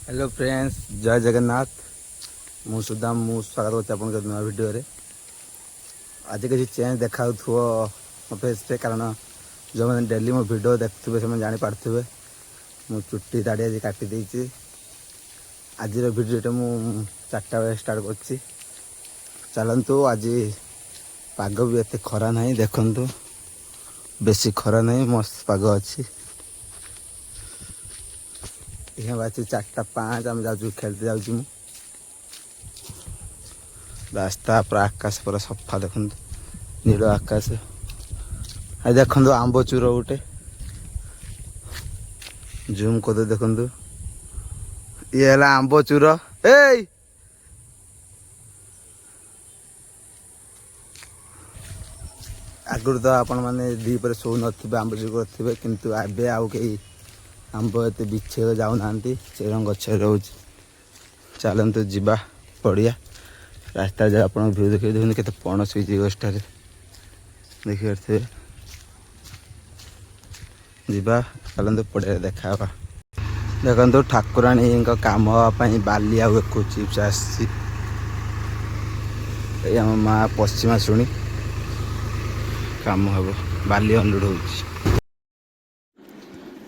Hello friends, जय जगन्नाथ। मु सुदाम मु स्वागत करते आप नया वीडियो रे। आज किसी चेंज देखा मो फेस पे, कारण जो मैंने डेली मो वीडियो देखते से जापारे मु चुट्टी दाढ़ी आज काटी देती। आज वीडियो मु 4टा बजे स्टार्ट कर चलतु। आज पाग भी एत खरा ना, देखु बेसी खरा नहीं, मस्त पाग अच्छी। बाजी 4:05 आम जाऊँ खेलते जाऊँ। रास्ता पूरा आकाश पूरा सफा, देखु नील आकाश। आज देखु आंब चूर गोटे जूम कर देखु, ये है आंब चूर। आगुरी तो आपण मैंने दीपर शो नथिबे, आंब चूर करेंगे, किंतु एबे आउ कहीं आंब एत बिछे जाऊना से गच रोच। चलतु जीवा पड़िया रास्ता जा आप भ्यू देखिए। देखते केते पणस गछटार देखी पारे। जीवा चलतु पड़िया देखा। देखु ठाकुराणी काम हाँपाई बाली आउ एक चिप्स आसी। आम माँ पश्चिमा शुणी काम हम बाली अनलोड हो।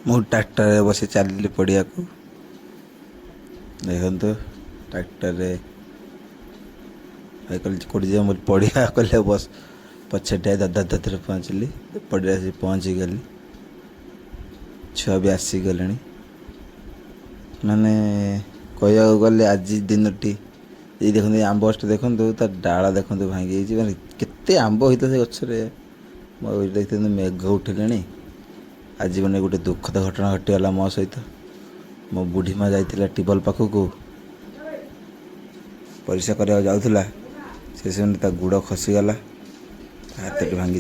मु ट्रैक्टर बस चल पड़िया को। देखु ट्रैक्टर कौटे मोर पड़िया कले बस पछे दादा दादा पहुँचली। पड़िया से पहुँची गली। छुआ भी आसीगले माने कह गले आज दिन टी ये देखते आंब गछ देखु तार डाला देखु भांगी माने केते आंब होता से गचरे। देखते मेघ उठिले। आज मैंने गोटे दुखद घटना घटीगला मो सहित। मो बुढ़ी माँ जाइला टिबल पाखक परिस्रा करने जाऊला। से गुड़ खसीगला, हाथ भांगी।